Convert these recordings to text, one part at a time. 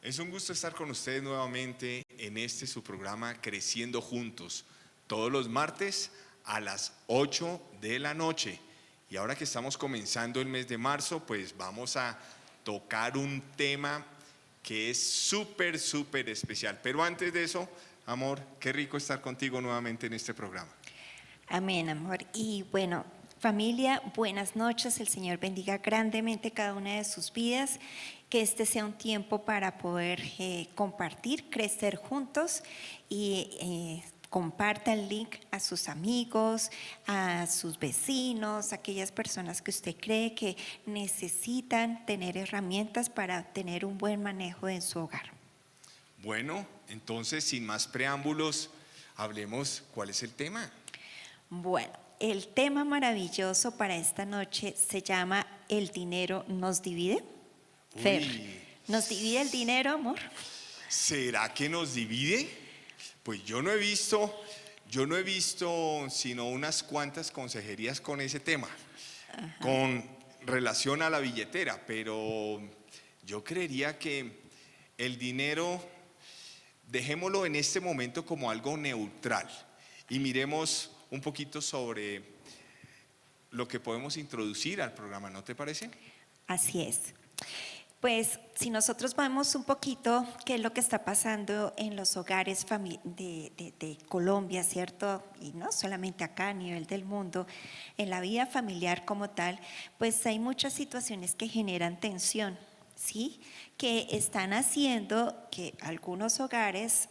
Es un gusto estar con ustedes nuevamente en su programa Creciendo Juntos, todos los martes a las 8 de la noche. Y ahora que estamos comenzando el mes de marzo, pues vamos a tocar un tema que es súper especial. Pero antes de eso, amor, qué rico estar contigo nuevamente en este programa. Amén, amor. Y bueno, familia, buenas noches. El Señor bendiga grandemente cada una de sus vidas. Que este sea un tiempo para poder compartir, crecer juntos y comparta el link a sus amigos, a sus vecinos, a aquellas personas que usted cree que necesitan tener herramientas para tener un buen manejo en su hogar. Bueno, entonces sin más preámbulos, hablemos cuál es el tema. Bueno, el tema maravilloso para esta noche se llama ¿El dinero nos divide? Fer, ¿nos divide el dinero, amor? ¿Será que nos divide? Pues yo no he visto sino unas cuantas consejerías con ese tema, con relación a la billetera, pero yo creería que el dinero, dejémoslo en este momento como algo neutral y miremos un poquito sobre lo que podemos introducir al programa, ¿no te parece? Así es. Pues si nosotros vemos un poquito qué es lo que está pasando en los hogares de Colombia, ¿cierto? Y no solamente acá a nivel del mundo, en la vida familiar como tal, pues hay muchas situaciones que generan tensión, ¿sí? Que están haciendo que algunos hogares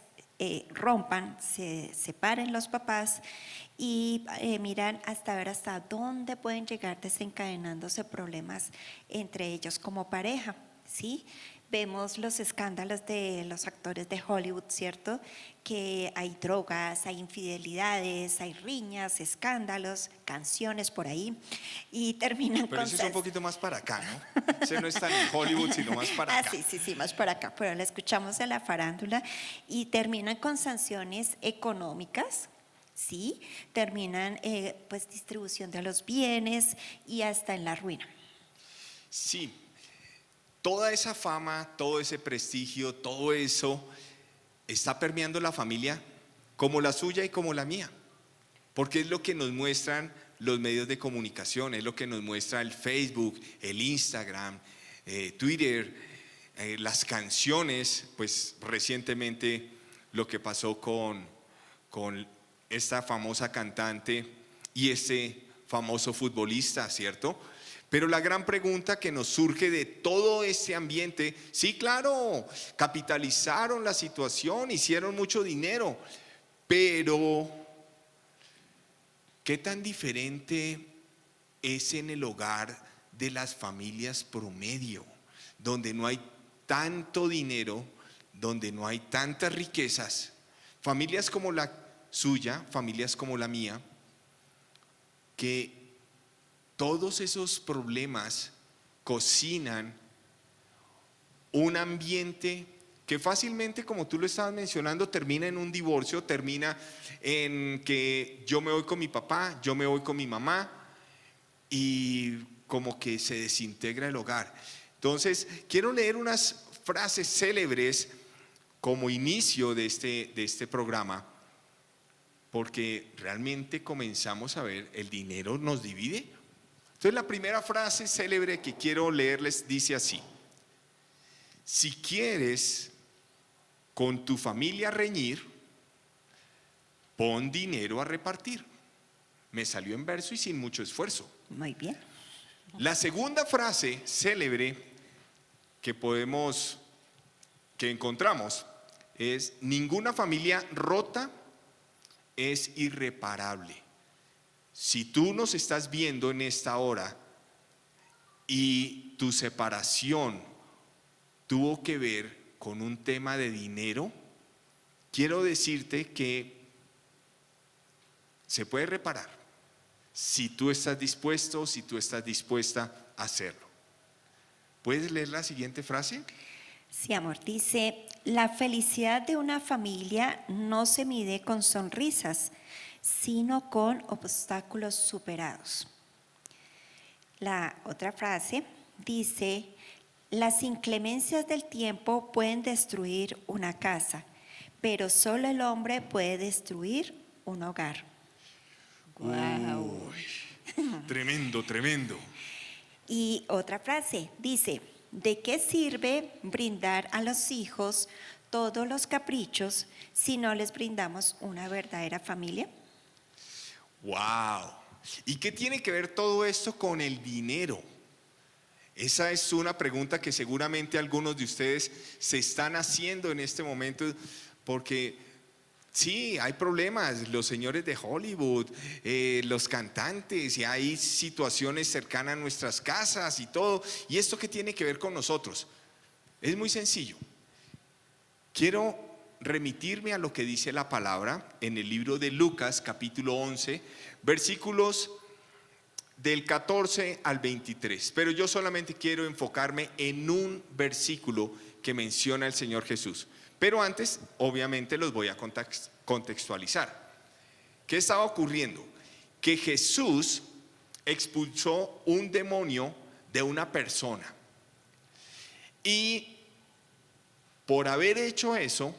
rompan, se separen los papás y miran hasta ver hasta dónde pueden llegar desencadenándose problemas entre ellos como pareja, ¿sí? Vemos los escándalos de los actores de Hollywood, ¿cierto? Que hay drogas, hay infidelidades, hay riñas, escándalos, canciones por ahí y terminan Pero con… eso es un poquito más para acá, ¿no? Ese no está en Hollywood, sino más para acá. Sí, más para acá, pero la escuchamos en la farándula y terminan con sanciones económicas, ¿sí? Terminan pues distribución de los bienes y hasta en la ruina. Sí, toda esa fama, todo ese prestigio, todo eso está permeando la familia como la suya y como la mía, porque es lo que nos muestran los medios de comunicación, es lo que nos muestra el Facebook, el Instagram, Twitter, las canciones, pues recientemente lo que pasó con esta famosa cantante y este famoso futbolista, ¿cierto? Pero la gran pregunta que nos surge de todo este ambiente, sí, claro, capitalizaron la situación, hicieron mucho dinero, pero ¿qué tan diferente es en el hogar de las familias promedio, donde no hay tanto dinero, donde no hay tantas riquezas? Familias como la suya, familias como la mía, que todos esos problemas cocinan un ambiente que fácilmente, como tú lo estabas mencionando, termina en un divorcio, termina en que yo me voy con mi papá, yo me voy con mi mamá y como que se desintegra el hogar. Entonces, quiero leer unas frases célebres como inicio de este programa, porque realmente comenzamos a ver, el dinero nos divide. Entonces la primera frase célebre que quiero leerles dice así: si quieres con tu familia reñir, pon dinero a repartir. Me salió en verso y sin mucho esfuerzo. Muy bien. La segunda frase célebre que encontramos es: ninguna familia rota es irreparable. Si tú nos estás viendo en esta hora y tu separación tuvo que ver con un tema de dinero, quiero decirte que se puede reparar si tú estás dispuesto, si tú estás dispuesta a hacerlo. ¿Puedes leer la siguiente frase? Sí, amor, dice, la felicidad de una familia no se mide con sonrisas, sino con obstáculos superados. La otra frase dice, las inclemencias del tiempo pueden destruir una casa, pero solo el hombre puede destruir un hogar. Wow. Tremendo, tremendo. Y otra frase dice, ¿de qué sirve brindar a los hijos todos los caprichos si no les brindamos una verdadera familia? Wow. ¿Y qué tiene que ver todo esto con el dinero? Esa es una pregunta que seguramente algunos de ustedes se están haciendo en este momento, porque sí, hay problemas, los señores de Hollywood, los cantantes, y hay situaciones cercanas a nuestras casas y todo. ¿Y esto qué tiene que ver con nosotros? Es muy sencillo. Quiero remitirme a lo que dice la palabra en el libro de Lucas, capítulo 11, versículos del 14 al 23. Pero yo solamente quiero enfocarme en un versículo que menciona el Señor Jesús. Pero antes, obviamente, los voy a contextualizar. ¿Qué estaba ocurriendo? Que Jesús expulsó un demonio de una persona. Y por haber hecho eso,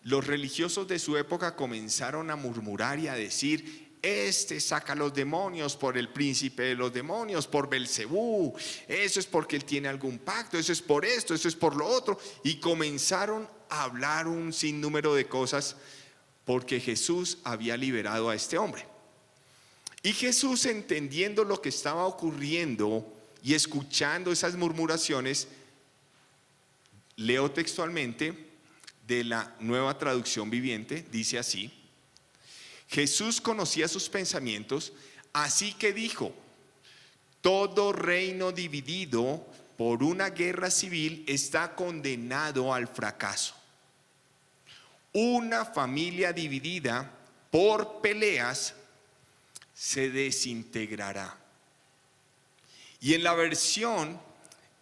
los religiosos de su época comenzaron a murmurar y a decir: este saca los demonios por el príncipe de los demonios, por Belcebú, eso es porque él tiene algún pacto, eso es por esto, eso es por lo otro. Y comenzaron a hablar un sinnúmero de cosas porque Jesús había liberado a este hombre. Y Jesús, entendiendo lo que estaba ocurriendo y escuchando esas murmuraciones, leo textualmente de la Nueva Traducción Viviente, dice así: Jesús conocía sus pensamientos, así que dijo: todo reino dividido por una guerra civil está condenado al fracaso. Una familia dividida por peleas se desintegrará. Y en la versión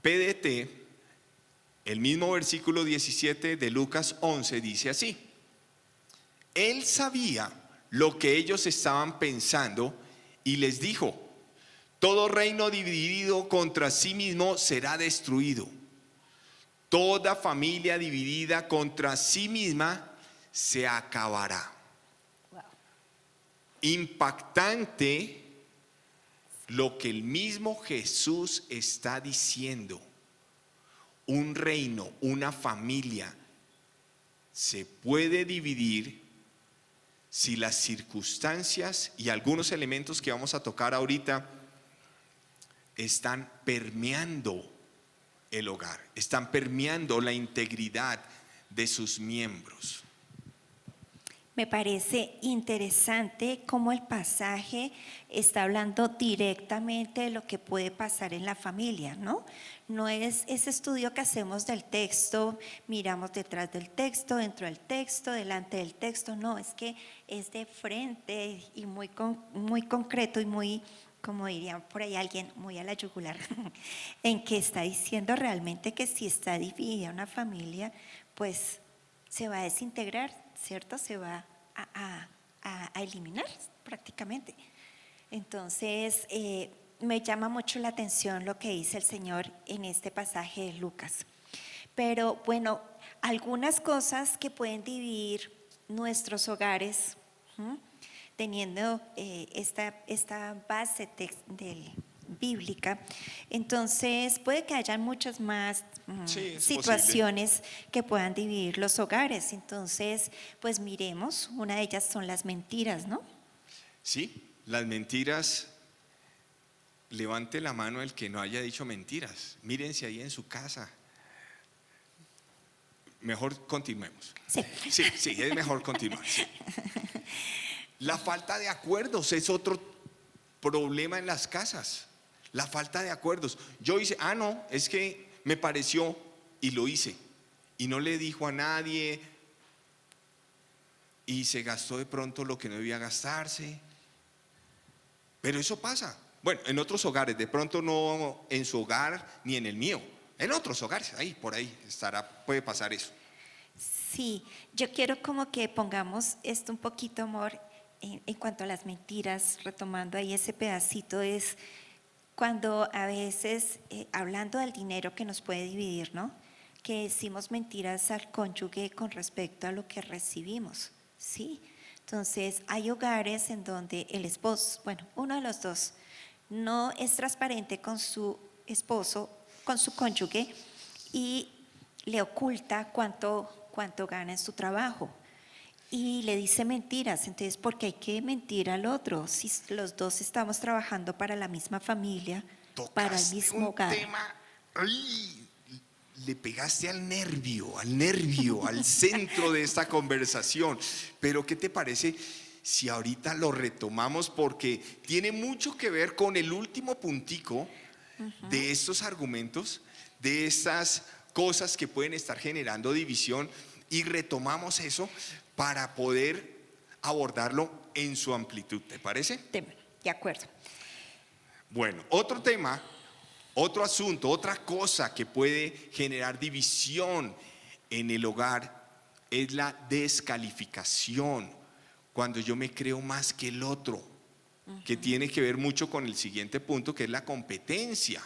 PDT, el mismo versículo 17 de Lucas 11 dice así: Él sabía lo que ellos estaban pensando y les dijo: todo reino dividido contra sí mismo será destruido. Toda familia dividida contra sí misma se acabará. Wow. Impactante lo que el mismo Jesús está diciendo. Un reino, una familia se puede dividir si las circunstancias y algunos elementos que vamos a tocar ahorita están permeando el hogar, están permeando la integridad de sus miembros. Me parece interesante cómo el pasaje está hablando directamente de lo que puede pasar en la familia, ¿no? No es ese estudio que hacemos del texto, miramos detrás del texto, dentro del texto, delante del texto, no, es que es de frente y muy concreto y muy, como dirían por ahí alguien, muy a la yugular, en que está diciendo realmente que si está dividida una familia, pues se va a desintegrar, ¿cierto? Se va a eliminar prácticamente. Entonces, me llama mucho la atención lo que dice el Señor en este pasaje de Lucas. Pero bueno, algunas cosas que pueden dividir nuestros hogares, teniendo esta base bíblica, entonces puede que haya muchas más Sí, es situaciones que puedan dividir los hogares. Entonces, pues miremos, una de ellas son las mentiras, ¿no? Sí, las mentiras. Levante la mano el que no haya dicho mentiras. Mírense ahí en su casa. Mejor continuemos. Sí. Sí, es mejor continuar. Sí. La falta de acuerdos es otro problema en las casas. La falta de acuerdos. Yo hice, no, es que me pareció y lo hice. Y no le dijo a nadie y se gastó de pronto lo que no debía gastarse. Pero eso pasa. Bueno, en otros hogares, de pronto no en su hogar ni en el mío. En otros hogares, ahí, por ahí puede pasar eso. Sí, yo quiero como que pongamos esto un poquito, amor, en cuanto a las mentiras, retomando ahí ese pedacito, es Cuando a veces, hablando del dinero que nos puede dividir, ¿no? Que decimos mentiras al cónyuge con respecto a lo que recibimos, ¿sí? Entonces, hay hogares en donde el esposo, bueno, uno de los dos, no es transparente con su esposo, con su cónyuge, y le oculta cuánto gana en su trabajo. Y le dice mentiras, entonces, ¿por qué hay que mentir al otro? Si los dos estamos trabajando para la misma familia, para el Tocaste mismo un hogar. tema, ¡ay! Le pegaste al nervio, al centro de esta conversación. Pero ¿qué te parece si ahorita lo retomamos? Porque tiene mucho que ver con el último puntico de estos argumentos, de estas cosas que pueden estar generando división, y retomamos eso para poder abordarlo en su amplitud. ¿Te parece? De acuerdo. Bueno, otro tema, otro asunto, otra cosa que puede generar división en el hogar es la descalificación, cuando yo me creo más que el otro, que tiene que ver mucho con el siguiente punto, que es la competencia.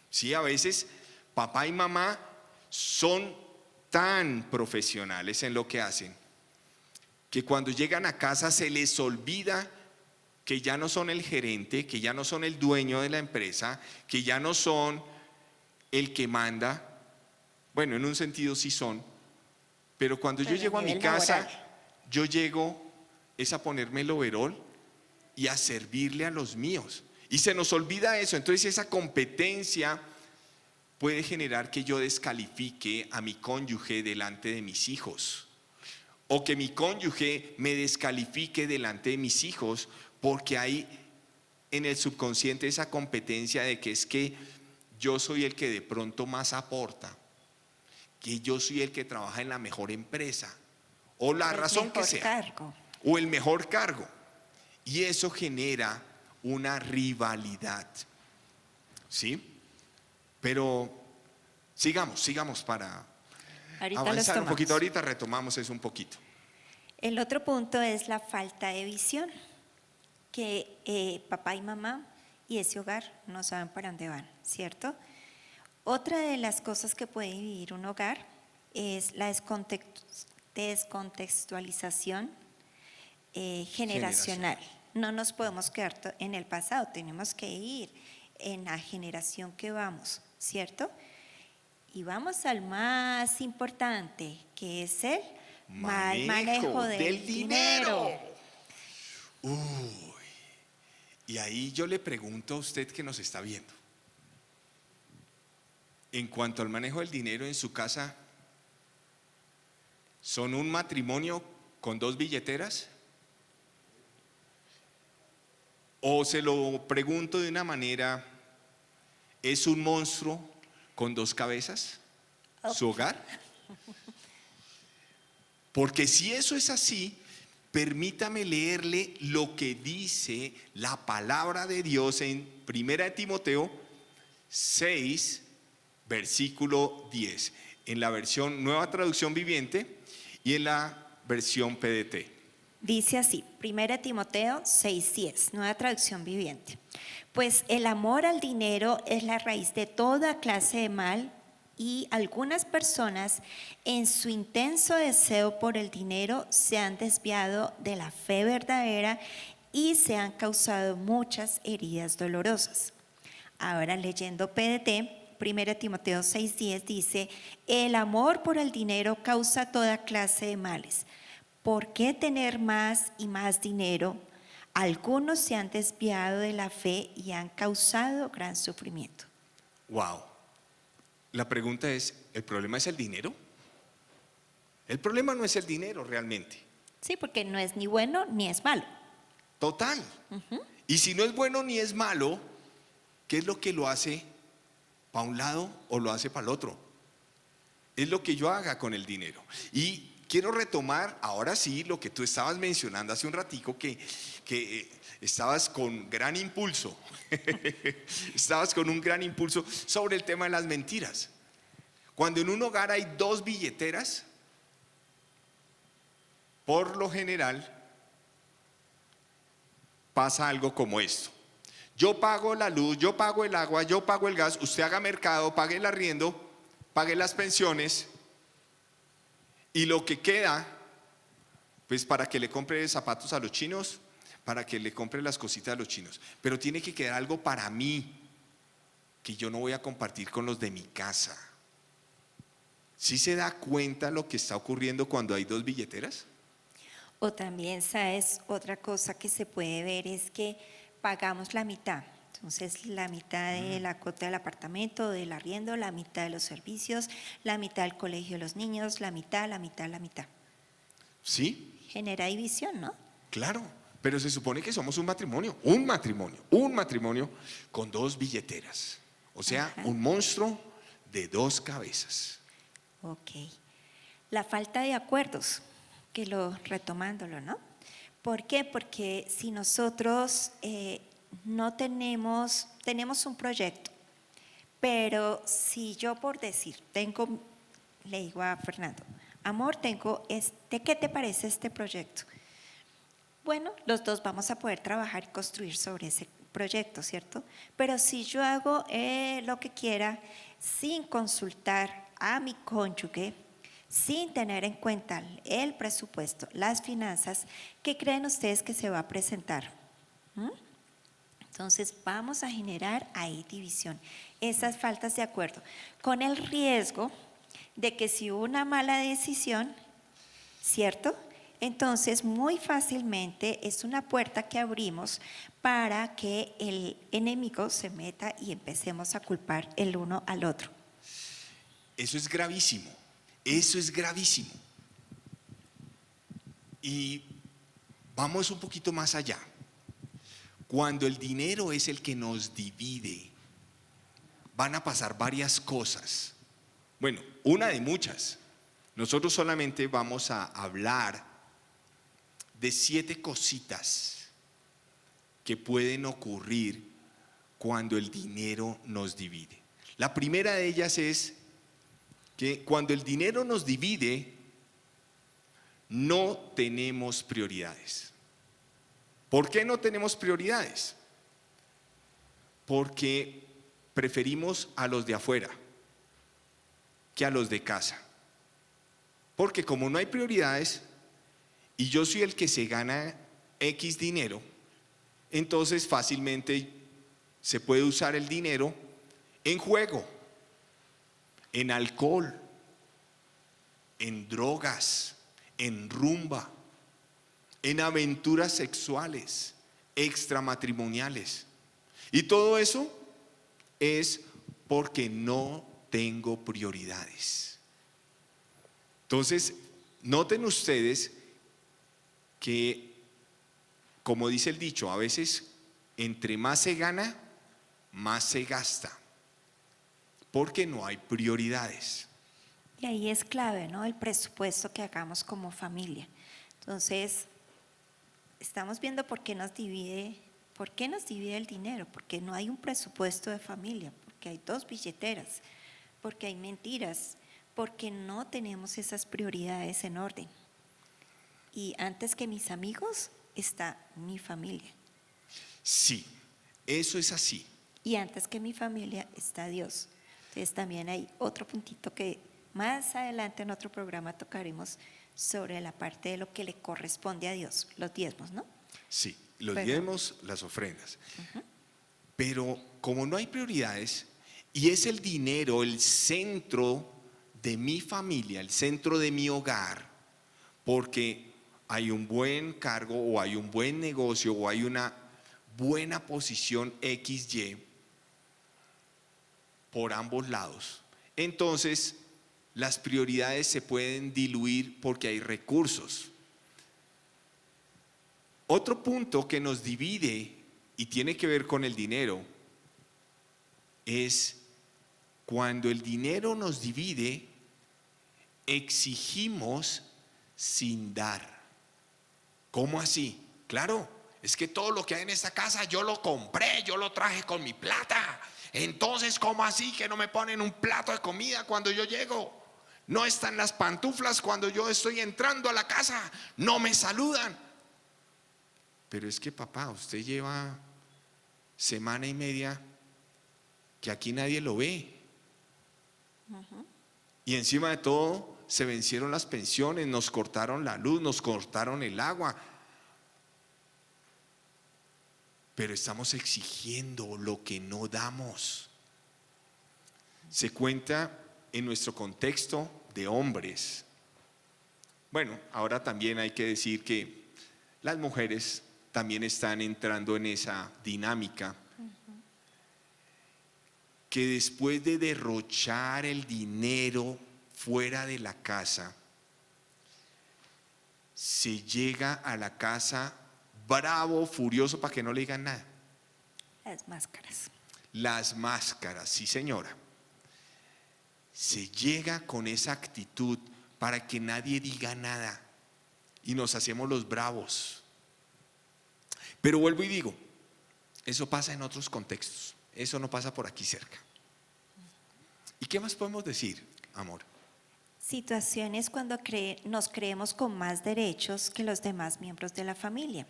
Sí, a veces papá y mamá son tan profesionales en lo que hacen que cuando llegan a casa se les olvida que ya no son el gerente, que ya no son el dueño de la empresa, que ya no son el que manda. Bueno, en un sentido sí son, pero cuando yo Pero a llego a mi nivel casa, laboral. yo llego es a ponerme el overol y a servirle a los míos. Y se nos olvida eso. Entonces esa competencia puede generar que yo descalifique a mi cónyuge delante de mis hijos, o que mi cónyuge me descalifique delante de mis hijos, porque hay en el subconsciente esa competencia de que es que yo soy el que de pronto más aporta, que yo soy el que trabaja en la mejor empresa, o la El razón que mejor sea, cargo. o el mejor cargo. Y eso genera una rivalidad. ¿Sí? Pero sigamos para Ahorita los avanzar un tomamos. poquito. Ahorita retomamos eso un poquito. El otro punto es la falta de visión, que papá y mamá y ese hogar no saben para dónde van, ¿cierto? Otra de las cosas que puede vivir un hogar es la descontextualización generacional. No nos podemos quedar en el pasado, tenemos que ir en la generación que vamos, ¿cierto? Y vamos al más importante, que es el mal manejo del dinero. Y ahí yo le pregunto a usted que nos está viendo, en cuanto al manejo del dinero en su casa, ¿son un matrimonio con dos billeteras? O se lo pregunto de una manera, ¿es un monstruo con dos cabezas su hogar? Porque si eso es así, permítame leerle lo que dice la palabra de Dios en 1 Timoteo 6, versículo 10, en la versión Nueva Traducción Viviente y en la versión PDT. Dice así, 1 Timoteo 6:10, Nueva Traducción Viviente. Pues el amor al dinero es la raíz de toda clase de mal, y algunas personas en su intenso deseo por el dinero se han desviado de la fe verdadera y se han causado muchas heridas dolorosas. Ahora leyendo PDT, 1 Timoteo 6:10 dice, el amor por el dinero causa toda clase de males. ¿Por qué tener más y más dinero? Algunos se han desviado de la fe y han causado gran sufrimiento. Wow. La pregunta es, ¿el problema es el dinero? El problema no es el dinero realmente. Sí, porque no es ni bueno ni es malo. Total. Y si no es bueno ni es malo, ¿qué es lo que lo hace para un lado o lo hace para el otro? Es lo que yo haga con el dinero. Y quiero retomar ahora sí lo que tú estabas mencionando hace un ratico, que estabas con gran impulso. Estabas con un gran impulso sobre el tema de las mentiras. Cuando en un hogar hay dos billeteras, por lo general pasa algo como esto. Yo pago la luz, yo pago el agua, yo pago el gas, usted haga mercado, pague el arriendo, pague las pensiones y lo que queda, pues para que le compre zapatos a los chinos, para que le compre las cositas a los chinos. Pero tiene que quedar algo para mí, que yo no voy a compartir con los de mi casa. ¿Sí se da cuenta lo que está ocurriendo cuando hay dos billeteras? O también, ¿sabes? Otra cosa que se puede ver es que pagamos la mitad. Entonces, la mitad de la cuota del apartamento, del arriendo, la mitad de los servicios, la mitad del colegio de los niños, la mitad, la mitad, la mitad. Sí, Genera división, ¿no? claro, pero se supone que somos un matrimonio con dos billeteras. O sea, Ajá. un monstruo de dos cabezas. Ok. La falta de acuerdos, que retomándolo, ¿no? ¿Por qué? Porque si nosotros no tenemos un proyecto, pero si yo por decir, le digo a Fernando, amor, ¿qué te parece este proyecto? Bueno, los dos vamos a poder trabajar y construir sobre ese proyecto, ¿cierto? Pero si yo hago lo que quiera sin consultar a mi cónyuge, sin tener en cuenta el presupuesto, las finanzas, ¿qué creen ustedes que se va a presentar? ¿Mm? Entonces vamos a generar ahí división, esas faltas de acuerdo, con el riesgo de que si hubo una mala decisión, ¿cierto? Entonces muy fácilmente es una puerta que abrimos para que el enemigo se meta y empecemos a culpar el uno al otro. Eso es gravísimo, eso es gravísimo. Y vamos un poquito más allá. Cuando el dinero es el que nos divide, van a pasar varias cosas. Bueno, una de muchas. Nosotros solamente vamos a hablar de 7 cositas que pueden ocurrir cuando el dinero nos divide. La primera de ellas es que cuando el dinero nos divide, no tenemos prioridades. ¿Por qué no tenemos prioridades? Porque preferimos a los de afuera que a los de casa. Porque como no hay prioridades y yo soy el que se gana X dinero, entonces fácilmente se puede usar el dinero en juego, en alcohol, en drogas, en rumba, en aventuras sexuales, extramatrimoniales. Y todo eso es porque no tengo prioridades. Entonces, noten ustedes que, como dice el dicho, a veces entre más se gana, más se gasta, porque no hay prioridades. Y ahí es clave, ¿no? El presupuesto que hagamos como familia. Entonces, estamos viendo por qué nos divide el dinero, porque no hay un presupuesto de familia, porque hay dos billeteras, porque hay mentiras, porque no tenemos esas prioridades en orden. Y antes que mis amigos está mi familia. Sí, eso es así. Y antes que mi familia está Dios. Entonces también hay otro puntito que más adelante en otro programa tocaremos sobre la parte de lo que le corresponde a Dios, los diezmos, ¿no? Sí, los Pero- diezmos, las ofrendas. Pero como no hay prioridades y es el dinero el centro de mi familia, el centro de mi hogar, porque hay un buen cargo o hay un buen negocio o hay una buena posición XY por ambos lados, entonces las prioridades se pueden diluir porque hay recursos. Otro punto que nos divide y tiene que ver con el dinero es cuando el dinero nos divide, exigimos sin dar. ¿Cómo así? Claro, es que todo lo que hay en esta casa yo lo compré, yo lo traje con mi plata. Entonces, ¿cómo así que no me ponen un plato de comida cuando yo llego? No están las pantuflas cuando yo estoy entrando a la casa, no me saludan. Pero es que papá, usted lleva semana y media que aquí nadie lo ve. Y encima de todo se vencieron las pensiones, nos cortaron la luz, nos cortaron el agua. Pero estamos exigiendo lo que no damos. Se cuenta en nuestro contexto de hombres. Bueno, ahora también hay que decir que las mujeres también están entrando en esa dinámica. Que después de derrochar el dinero fuera de la casa, se llega a la casa bravo, furioso, para que no le digan nada. Las máscaras. Las máscaras, sí señora. Se llega con esa actitud para que nadie diga nada y nos hacemos los bravos. Pero vuelvo y digo, eso pasa en otros contextos, eso no pasa por aquí cerca. ¿Y qué más podemos decir, amor? Situaciones cuando nos creemos con más derechos que los demás miembros de la familia,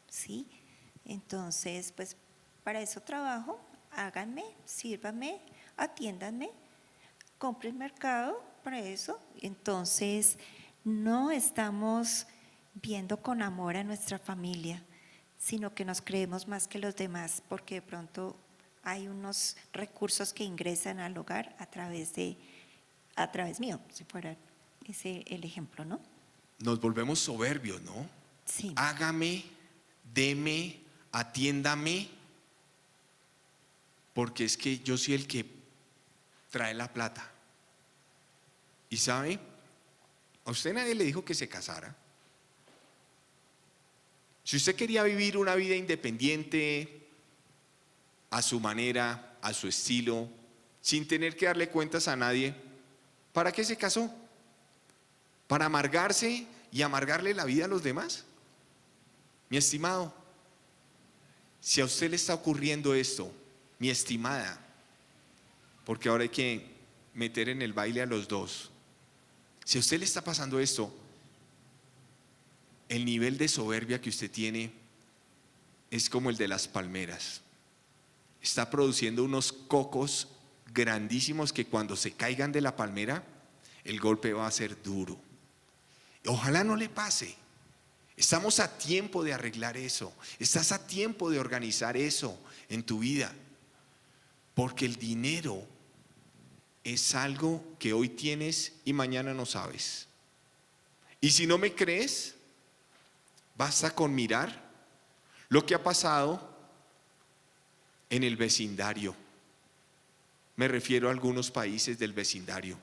¿sí? Entonces, pues para eso trabajo, háganme, sírvanme, atiéndanme, compren mercado para eso. Entonces, no estamos viendo con amor a nuestra familia, sino que nos creemos más que los demás, porque de pronto hay unos recursos que ingresan al hogar a través mío, si fuera ese el ejemplo, ¿no? Nos volvemos soberbios, ¿no? Sí. Hágame, deme, atiéndame, porque es que yo soy el que trae la plata. ¿Y sabe? A usted nadie le dijo que se casara. Si usted quería vivir una vida independiente, a su manera, a su estilo, sin tener que darle cuentas a nadie, ¿para qué se casó? ¿Para amargarse y amargarle la vida a los demás? Mi estimado, si a usted le está ocurriendo esto, mi estimada, porque ahora hay que meter en el baile a los dos, si a usted le está pasando esto, el nivel de soberbia que usted tiene es como el de las palmeras. Está produciendo unos cocos grandísimos que cuando se caigan de la palmera, el golpe va a ser duro. Ojalá no le pase. Estamos a tiempo de arreglar eso. Estás a tiempo de organizar eso en tu vida. Porque el dinero es algo que hoy tienes y mañana no sabes. Y si no me crees, basta con mirar lo que ha pasado en el vecindario. Me refiero a algunos países del vecindario.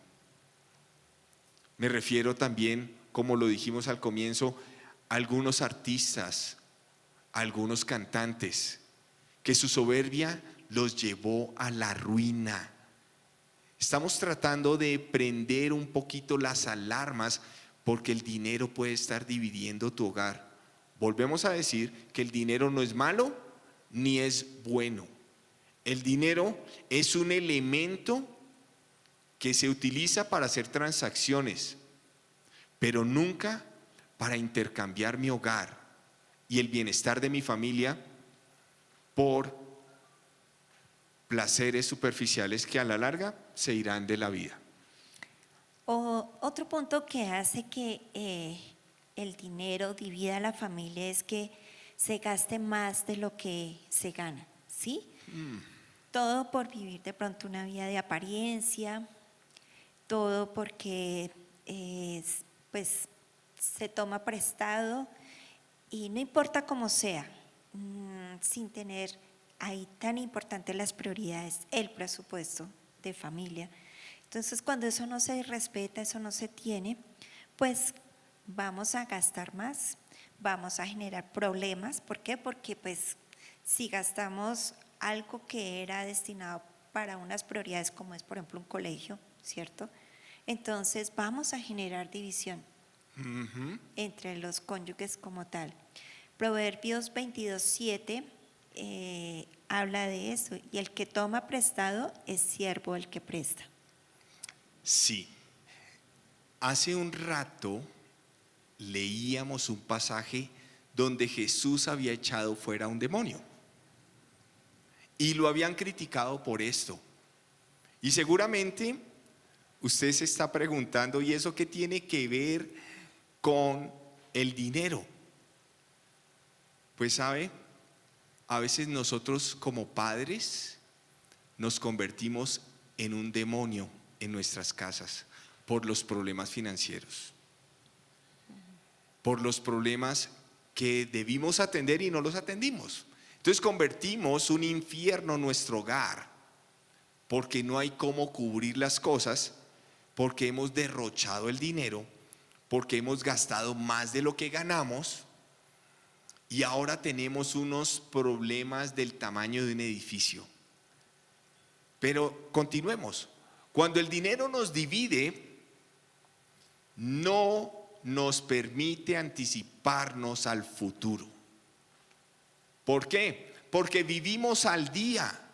Me refiero también, como lo dijimos al comienzo, a algunos artistas, a algunos cantantes, que su soberbia los llevó a la ruina. Estamos tratando de prender un poquito las alarmas porque el dinero puede estar dividiendo tu hogar. Volvemos a decir que el dinero no es malo ni es bueno. El dinero es un elemento que se utiliza para hacer transacciones, pero nunca para intercambiar mi hogar y el bienestar de mi familia por placeres superficiales que a la larga se irán de la vida. Otro punto que hace que el dinero divida a la familia es que se gaste más de lo que se gana, ¿sí? Todo por vivir de pronto una vida de apariencia, todo porque pues se toma prestado y no importa cómo sea, sin tener ahí tan importantes las prioridades, el presupuesto de familia. Entonces, cuando eso no se respeta, eso no se tiene, pues vamos a gastar más, vamos a generar problemas. ¿Por qué? Porque pues si gastamos algo que era destinado para unas prioridades como es, por ejemplo, un colegio, ¿cierto? Entonces vamos a generar división entre los cónyuges como tal. Proverbios 22:7 habla de eso, y el que toma prestado es siervo el que presta. Sí, hace un rato leíamos un pasaje donde Jesús había echado fuera un demonio. y lo habían criticado por esto. Y seguramente usted se está preguntando, ¿y eso qué tiene que ver con el dinero? Pues sabe, a veces nosotros como padres nos convertimos en un demonio en nuestras casas por los problemas financieros, por los problemas que debimos atender y no los atendimos. Entonces convertimos un infierno en nuestro hogar porque no hay cómo cubrir las cosas, porque hemos derrochado el dinero, porque hemos gastado más de lo que ganamos y ahora tenemos unos problemas del tamaño de un edificio. Pero continuemos. Cuando el dinero nos divide, no nos permite anticiparnos al futuro. ¿Por qué? Porque vivimos al día.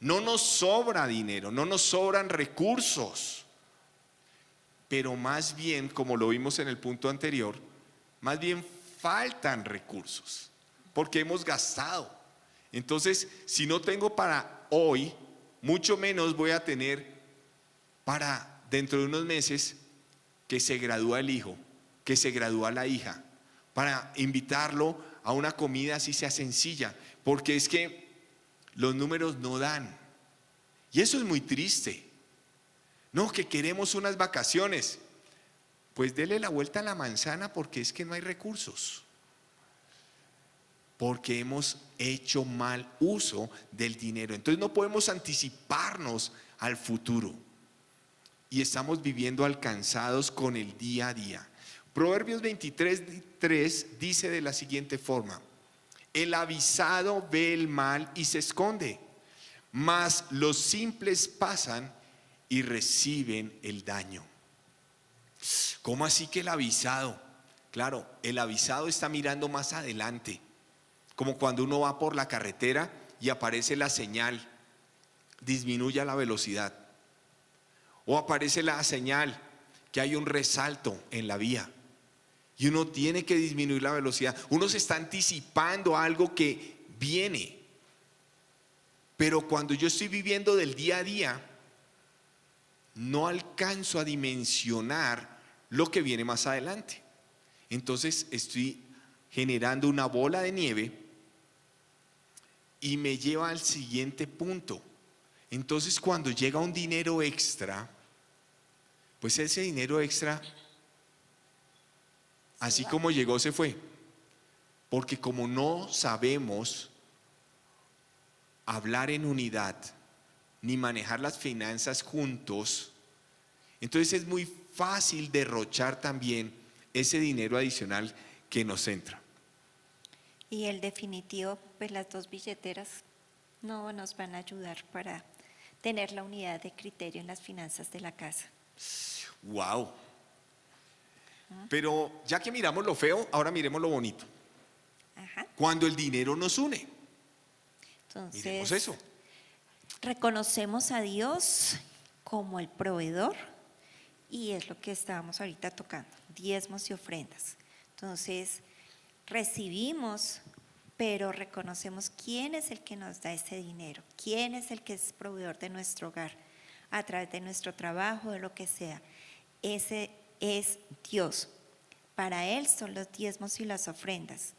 No nos sobra dinero, no nos sobran recursos. Pero más bien, como lo vimos en el punto anterior, más bien faltan recursos, porque hemos gastado. Entonces, si no tengo para hoy, mucho menos voy a tener para dentro de unos meses que se gradúa el hijo, que se gradúa la hija, para invitarlo a una comida así sea sencilla, porque es que los números no dan. Y eso es muy triste. No, que queremos unas vacaciones. Pues dele la vuelta a la manzana porque es que no hay recursos. Porque hemos hecho mal uso del dinero. Entonces no podemos anticiparnos al futuro. Y estamos viviendo alcanzados con el día a día. Proverbios 23:3 dice de la siguiente forma: el avisado ve el mal y se esconde, mas los simples pasan y reciben el daño. ¿Cómo así que el avisado? Claro, el avisado está mirando más adelante, como cuando uno va por la carretera y aparece la señal, disminuya la velocidad, o aparece la señal que hay un resalto en la vía y uno tiene que disminuir la velocidad. Uno se está anticipando a algo que viene, pero cuando yo estoy viviendo del día a día, no alcanzo a dimensionar lo que viene más adelante. Entonces estoy generando una bola de nieve y me lleva al siguiente punto. Entonces cuando llega un dinero extra, pues ese dinero extra, así como llegó, se fue. Porque como no sabemos hablar en unidad, ni manejar las finanzas juntos, entonces es muy fácil derrochar también ese dinero adicional que nos entra. Y el definitivo, pues las dos billeteras no nos van a ayudar para tener la unidad de criterio en las finanzas de la casa. Wow. Pero ya que miramos lo feo, ahora miremos lo bonito. Ajá. Cuando el dinero nos une. Entonces, Miremos eso. reconocemos a Dios como el proveedor y es lo que estábamos ahorita tocando, diezmos y ofrendas. Entonces, recibimos, pero reconocemos quién es el que nos da ese dinero, quién es el que es proveedor de nuestro hogar, a través de nuestro trabajo, de lo que sea. Ese es Dios. Para Él son los diezmos y las ofrendas.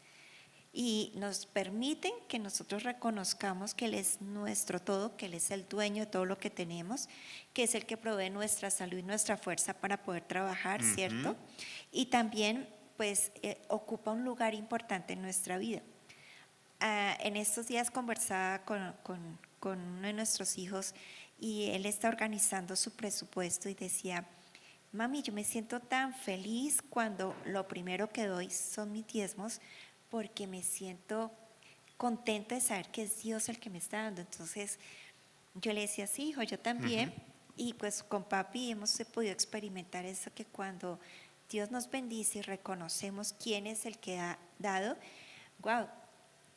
Y nos permiten que nosotros reconozcamos que Él es nuestro todo, que Él es el dueño de todo lo que tenemos, que es el que provee nuestra salud y nuestra fuerza para poder trabajar, ¿cierto? Y también, pues, ocupa un lugar importante en nuestra vida. En estos días conversaba con uno de nuestros hijos y él está organizando su presupuesto y decía: mami, yo me siento tan feliz cuando lo primero que doy son mis diezmos, porque me siento contenta de saber que es Dios el que me está dando. Entonces yo le decía: sí, hijo, yo también. Y pues con papi hemos podido experimentar eso, que cuando Dios nos bendice y reconocemos quién es el que ha dado, wow,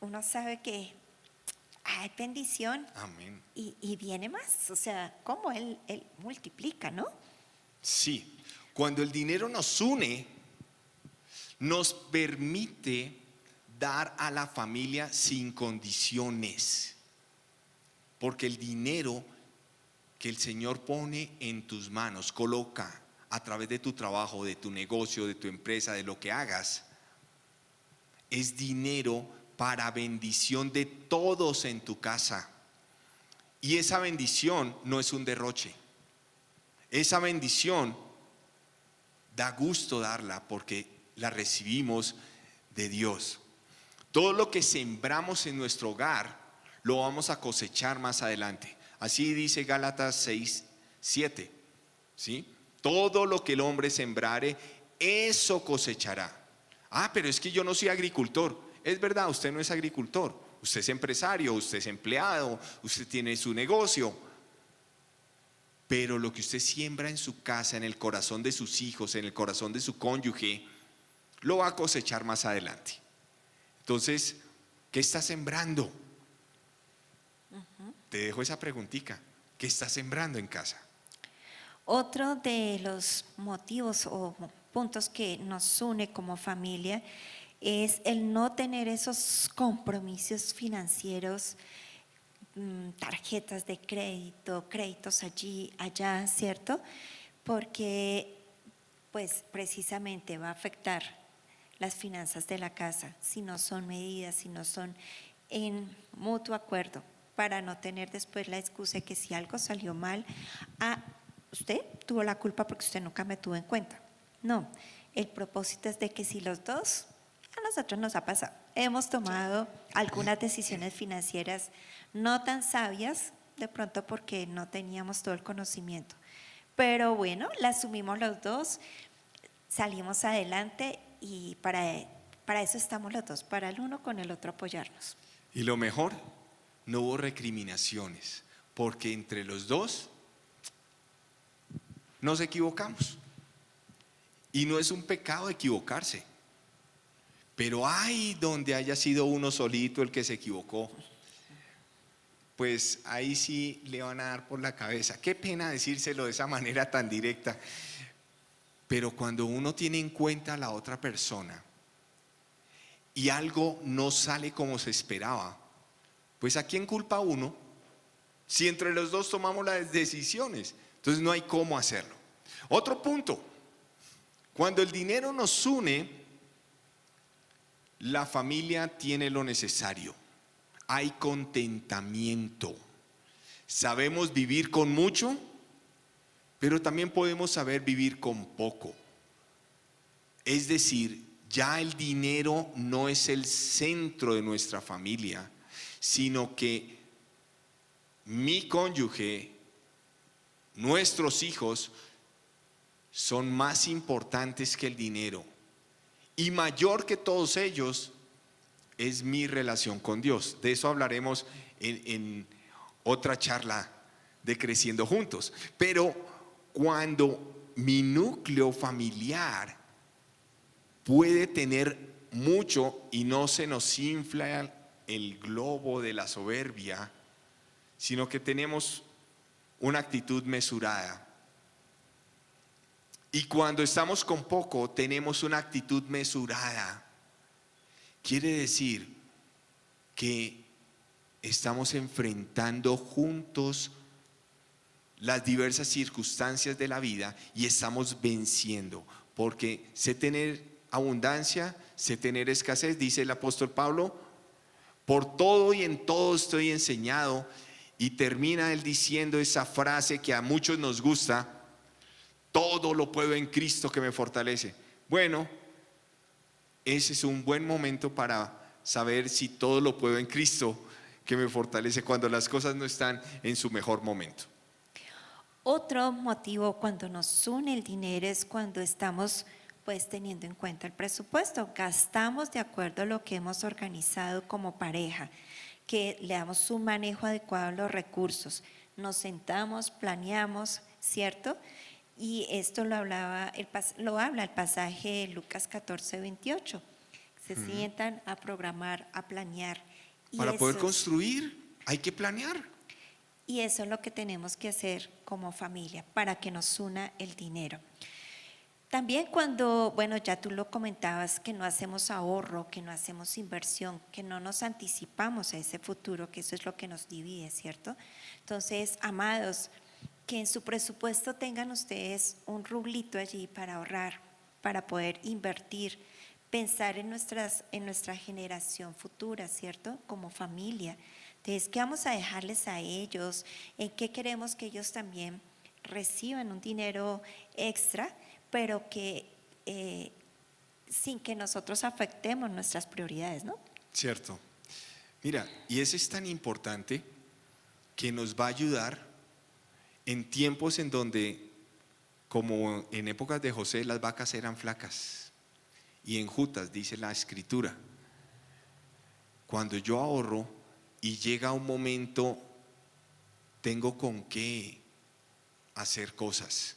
uno sabe que hay bendición. Amén. Y viene más, o sea, cómo él multiplica, ¿no? Sí, cuando el dinero nos une, nos permite dar a la familia sin condiciones. porque el dinero que el Señor pone en tus manos, coloca a través de tu trabajo, de tu negocio, de tu empresa, de lo que hagas, es dinero para bendición de todos en tu casa. Y esa bendición no es un derroche. Esa bendición da gusto darla porque la recibimos de Dios. Todo lo que sembramos en nuestro hogar lo vamos a cosechar más adelante. Así dice Gálatas 6:7, ¿sí? Todo lo que el hombre sembrare, eso cosechará. Ah, pero es que yo no soy agricultor. Es verdad, usted no es agricultor. Usted es empresario, usted es empleado, usted tiene su negocio. Pero lo que usted siembra en su casa, en el corazón de sus hijos, en el corazón de su cónyuge, lo va a cosechar más adelante. Entonces, ¿qué está sembrando? Te dejo esa preguntita. ¿Qué está sembrando en casa? Otro de los motivos o puntos que nos une como familia es el no tener esos compromisos financieros, tarjetas de crédito, créditos allí, allá, ¿cierto? Porque pues precisamente va a afectar las finanzas de la casa si no son medidas, si no son en mutuo acuerdo, para no tener después la excusa de que si algo salió mal, usted tuvo la culpa porque usted nunca me tuvo en cuenta. No, el propósito es de que si los dos, a nosotros nos ha pasado, hemos tomado algunas decisiones financieras no tan sabias, de pronto porque no teníamos todo el conocimiento, pero bueno, la asumimos los dos, salimos adelante y para eso estamos los dos, para el uno con el otro apoyarnos. Y lo mejor, no hubo recriminaciones, porque entre los dos nos equivocamos. Y no es un pecado equivocarse, pero ay, donde haya sido uno solito el que se equivocó, pues ahí sí le van a dar por la cabeza. Qué pena decírselo de esa manera tan directa, pero cuando uno tiene en cuenta a la otra persona y algo no sale como se esperaba, pues ¿a quién culpa uno? Si entre los dos tomamos las decisiones, entonces no hay cómo hacerlo. Otro punto, cuando el dinero nos une, la familia tiene lo necesario. Hay contentamiento. Sabemos vivir con mucho, pero también podemos saber vivir con poco. Es decir, ya el dinero no es el centro de nuestra familia, sino que mi cónyuge, nuestros hijos, son más importantes que el dinero. Y mayor que todos ellos es mi relación con Dios. De eso hablaremos en otra charla de Creciendo Juntos. Pero cuando mi núcleo familiar puede tener mucho y no se nos infla el globo de la soberbia, sino que tenemos una actitud mesurada. Y cuando estamos con poco, tenemos una actitud mesurada. Quiere decir que estamos enfrentando juntos las diversas circunstancias de la vida y estamos venciendo. Porque sé tener abundancia, sé tener escasez, dice el apóstol Pablo, por todo y en todo estoy enseñado. Y termina él diciendo esa frase que a muchos nos gusta: todo lo puedo en Cristo que me fortalece. Bueno, ese es un buen momento para saber si todo lo puedo en Cristo que me fortalece cuando las cosas no están en su mejor momento. Otro motivo cuando nos une el dinero es cuando estamos pues teniendo en cuenta el presupuesto, gastamos de acuerdo a lo que hemos organizado como pareja, que le damos un manejo adecuado a los recursos, nos sentamos, planeamos, ¿cierto? Y esto lo habla el pasaje de Lucas 14:28. Se sientan a programar, a planear. Para poder construir hay que planear. Y eso es lo que tenemos que hacer como familia para que nos una el dinero. También cuando, bueno, ya tú lo comentabas, que no hacemos ahorro, que no hacemos inversión, que no nos anticipamos a ese futuro, que eso es lo que nos divide, ¿cierto? Entonces, amados, que en su presupuesto tengan ustedes un rublito allí para ahorrar, para poder invertir, pensar en nuestra generación futura, ¿cierto? Como familia. Entonces, ¿qué vamos a dejarles a ellos? ¿En qué queremos que ellos también reciban un dinero extra, pero que sin que nosotros afectemos nuestras prioridades, ¿no? Cierto. Mira, y eso es tan importante que nos va a ayudar en tiempos en donde, como en épocas de José, las vacas eran flacas y enjutas, dice la escritura. Cuando yo ahorro y llega un momento, tengo con qué hacer cosas,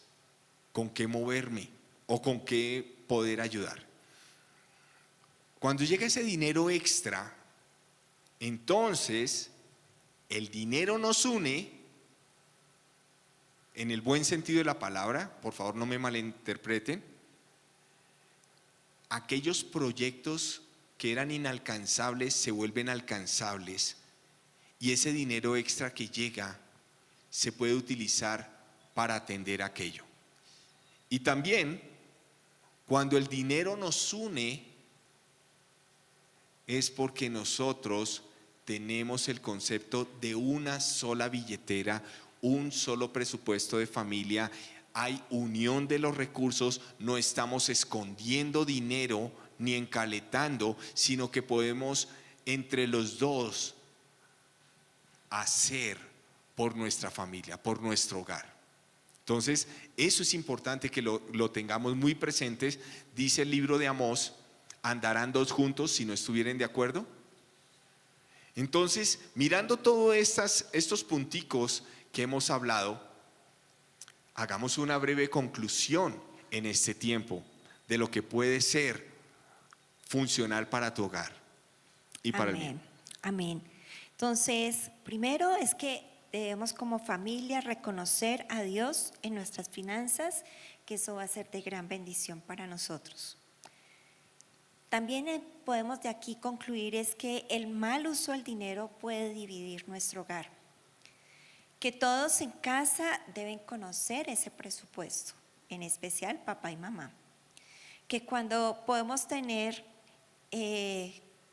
con qué moverme o con qué poder ayudar. Cuando llega ese dinero extra, entonces el dinero nos une en el buen sentido de la palabra, por favor no me malinterpreten. Aquellos proyectos que eran inalcanzables se vuelven alcanzables y ese dinero extra que llega se puede utilizar para atender aquello. Y también, cuando el dinero nos une, es porque nosotros tenemos el concepto de una sola billetera, un solo presupuesto de familia, hay unión de los recursos, no estamos escondiendo dinero ni encaletando, sino que podemos entre los dos hacer por nuestra familia, por nuestro hogar. Entonces, eso es importante que lo tengamos muy presentes. Dice el libro de Amós, ¿andarán dos juntos si no estuvieren de acuerdo? Entonces, mirando todos estos punticos que hemos hablado, hagamos una breve conclusión en este tiempo de lo que puede ser funcional para tu hogar y para el mío. Amén, amén. Entonces, primero es que debemos como familia reconocer a Dios en nuestras finanzas, que eso va a ser de gran bendición para nosotros. También podemos de aquí concluir es que el mal uso del dinero puede dividir nuestro hogar. Que todos en casa deben conocer ese presupuesto, en especial papá y mamá. Que cuando podemos tener,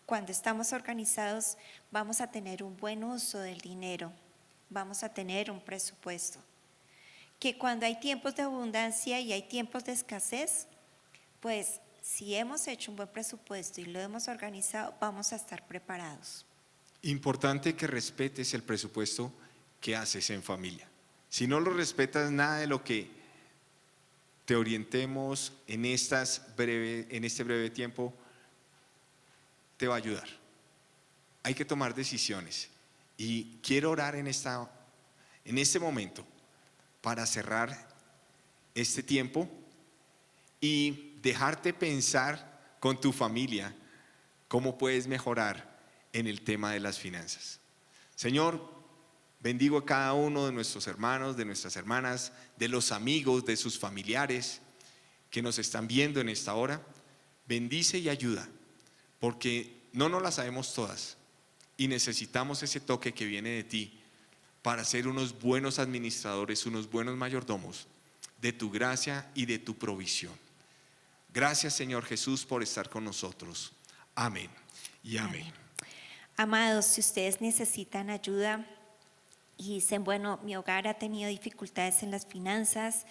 cuando estamos organizados, vamos a tener un buen uso del dinero, vamos a tener un presupuesto. Que cuando hay tiempos de abundancia y hay tiempos de escasez, pues si hemos hecho un buen presupuesto y lo hemos organizado, vamos a estar preparados. Importante que respetes el presupuesto que haces en familia. Si no lo respetas, nada de lo que te orientemos en este breve tiempo te va a ayudar. Hay que tomar decisiones y quiero orar en este momento para cerrar este tiempo y dejarte pensar con tu familia cómo puedes mejorar en el tema de las finanzas. Señor, bendigo a cada uno de nuestros hermanos, de nuestras hermanas, de los amigos, de sus familiares que nos están viendo en esta hora. Bendice y ayuda, porque no nos las sabemos todas y necesitamos ese toque que viene de ti para ser unos buenos administradores, unos buenos mayordomos de tu gracia y de tu provisión. Gracias, Señor Jesús, por estar con nosotros. Amén y amén. Amados, si ustedes necesitan ayuda y dicen, bueno, mi hogar ha tenido dificultades en las finanzas,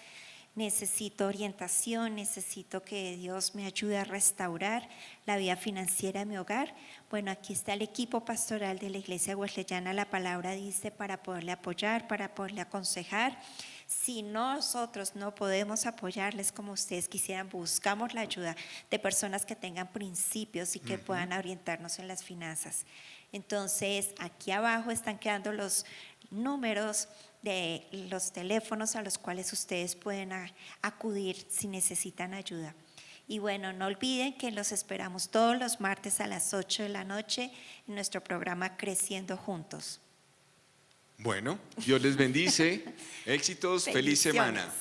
necesito orientación, necesito que Dios me ayude a restaurar la vida financiera de mi hogar. Bueno, aquí está el equipo pastoral de la Iglesia Wesleyana. La palabra dice para poderle apoyar, para poderle aconsejar. Si nosotros no podemos apoyarles como ustedes quisieran, buscamos la ayuda de personas que tengan principios y que puedan orientarnos en las finanzas. Entonces, aquí abajo están quedando los números de los teléfonos a los cuales ustedes pueden acudir si necesitan ayuda. Y bueno, no olviden que los esperamos todos los martes a las 8 de la noche en nuestro programa Creciendo Juntos. Bueno, Dios les bendice, éxitos, feliz semana.